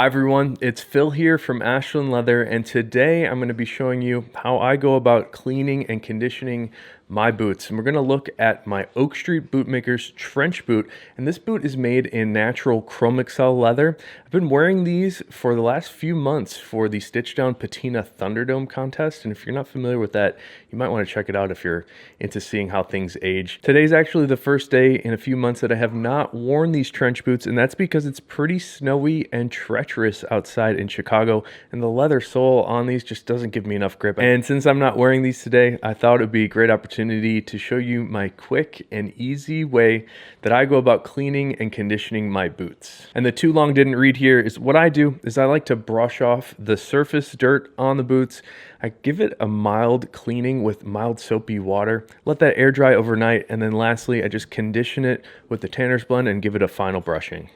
Hi everyone, it's Phil here from Ashland Leather, and today I'm going to be showing you how I go about cleaning and conditioning my boots. And we're going to look at my Oak Street Bootmakers Trench Boot, and this boot is made in natural CXL leather. I've been wearing these for the last few months for the Stitch Down Patina Thunderdome contest, and if you're not familiar with that, you might want to check it out if you're into seeing how things age. Today's actually the first day in a few months that I have not worn these trench boots, and that's because it's pretty snowy and treacherous outside in Chicago, and the leather sole on these just doesn't give me enough grip. And since I'm not wearing these today, I thought it would be a great opportunity to show you my quick and easy way that I go about cleaning and conditioning my boots. And the too long didn't read here is what I do is I like to brush off the surface dirt on the boots. I give it a mild cleaning with mild soapy water, let that air dry overnight, and then lastly I just condition it with the Tanner's Blend and give it a final brushing.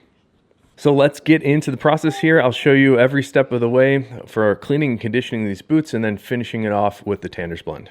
So let's get into the process here. I'll show you every step of the way for cleaning and conditioning these boots and then finishing it off with the Tanner's Blend.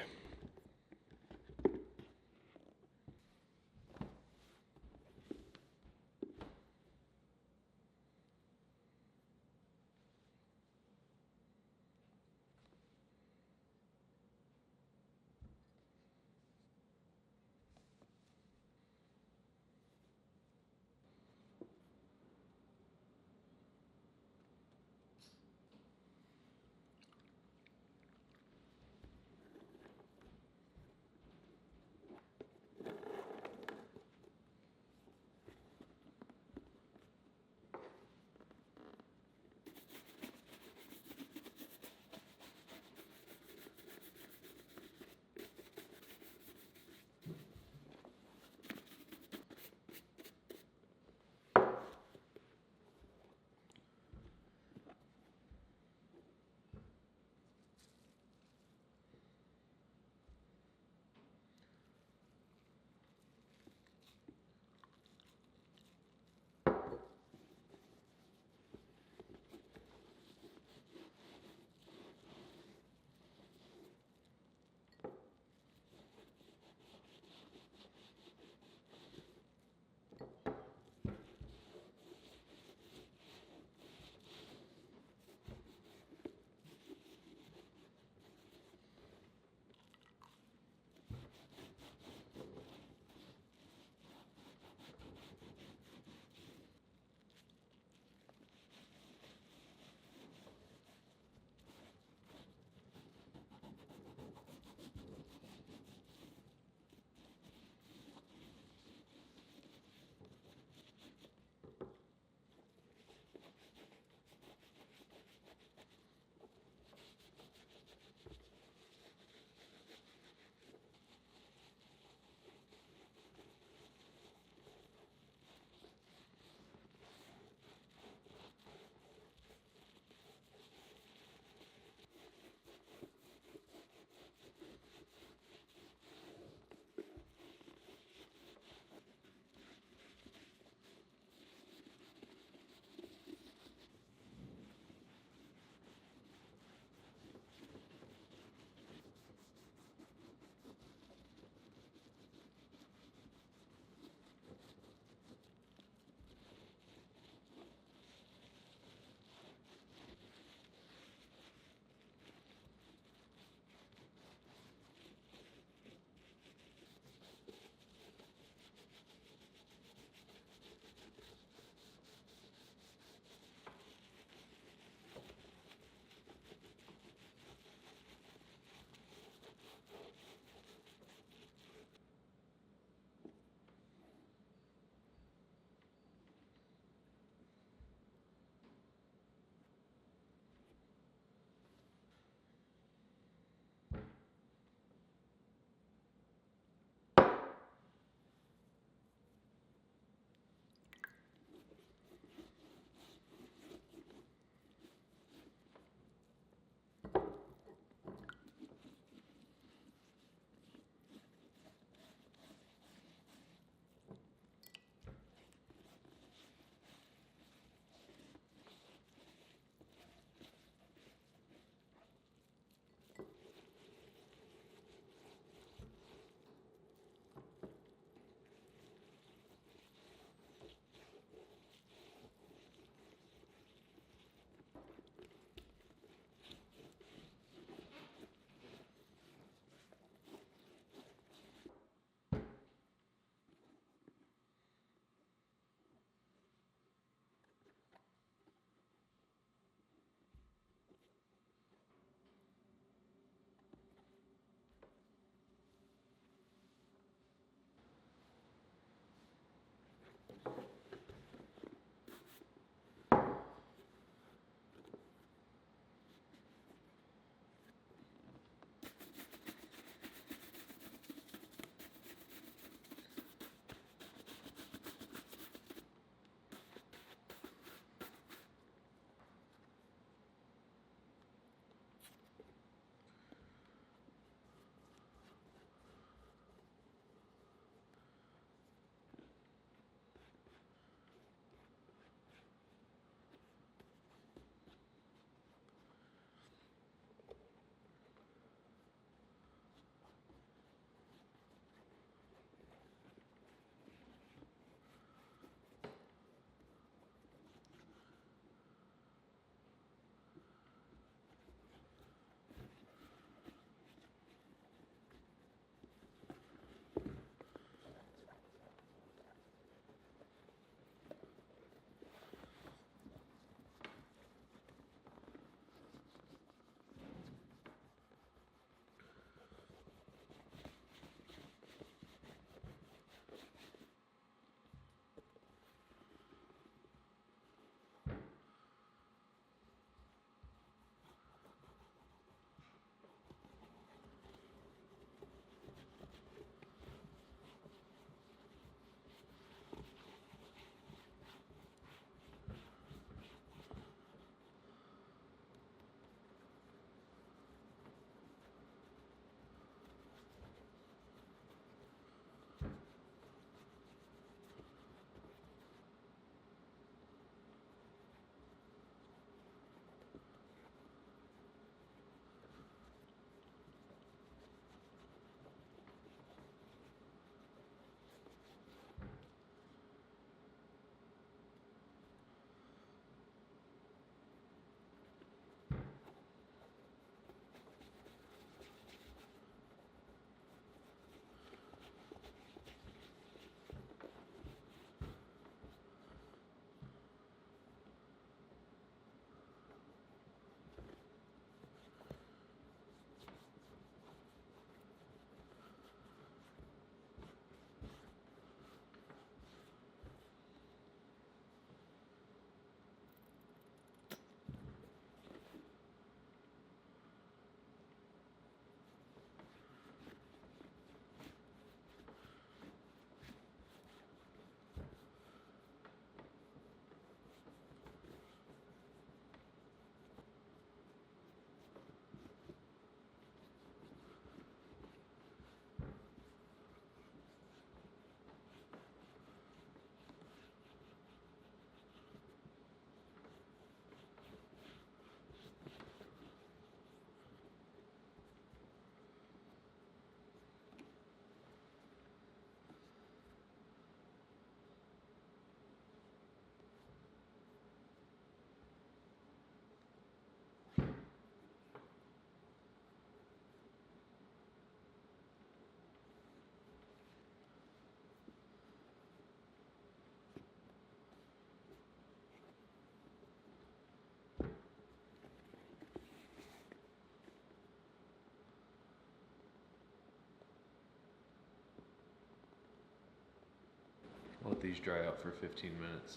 these dry out for 15 minutes.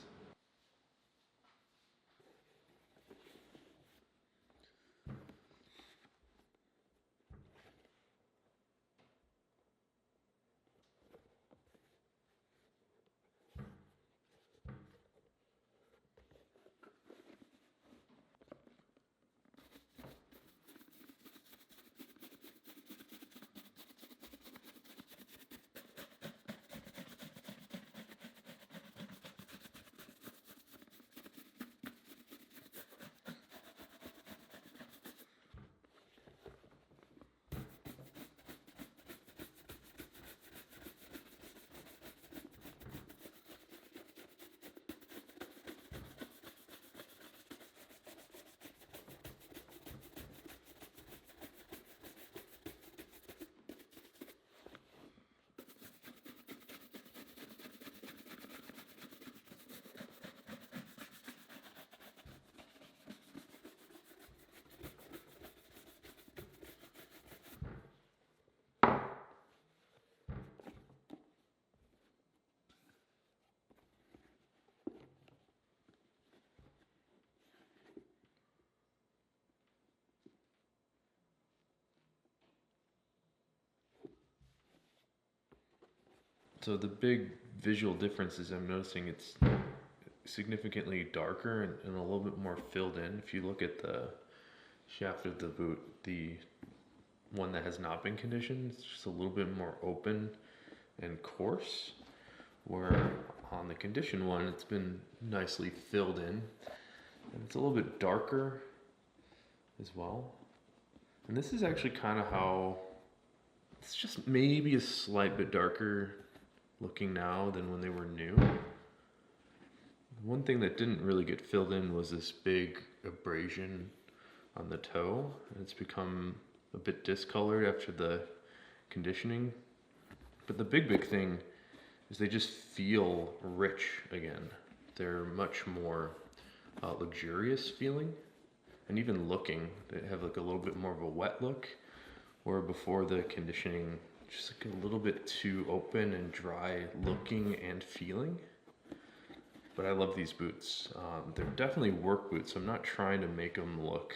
So the big visual difference is I'm noticing it's significantly darker and a little bit more filled in. If you look at the shaft of the boot, the one that has not been conditioned, it's just a little bit more open and coarse, where on the conditioned one, it's been nicely filled in. And it's a little bit darker as well. And this is actually kind of how, it's just maybe a slight bit darker looking now than when they were new. One thing that didn't really get filled in was this big abrasion on the toe. It's become a bit discolored after the conditioning. But the big thing is they just feel rich again. They're much more luxurious feeling, and even looking, they have like a little bit more of a wet look, where before the conditioning, just like a little bit too open and dry looking and feeling. But I love these boots. They're definitely work boots. I'm not trying to make them look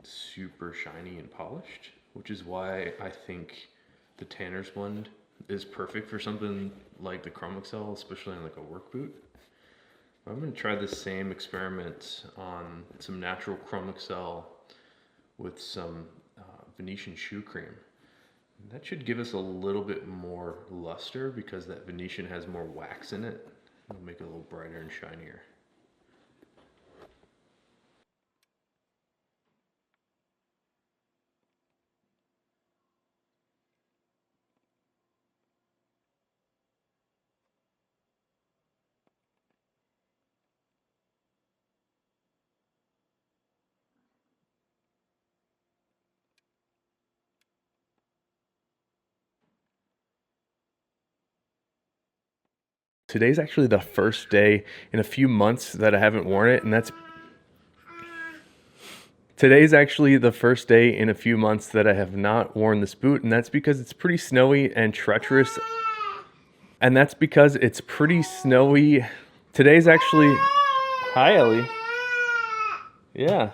super shiny and polished, which is why I think the Tanner's blend is perfect for something like the CXL, especially on like a work boot. I'm going to try the same experiment on some natural CXL with some Venetian shoe cream. That should give us a little bit more luster because that Venetian has more wax in it. It'll make it a little brighter and shinier. Today's actually the first day in a few months that I haven't worn it, and today's actually the first day in a few months that I have not worn this boot, and that's because it's pretty snowy and treacherous. And that's because it's pretty snowy. Today's actually, hi Ellie. Yeah.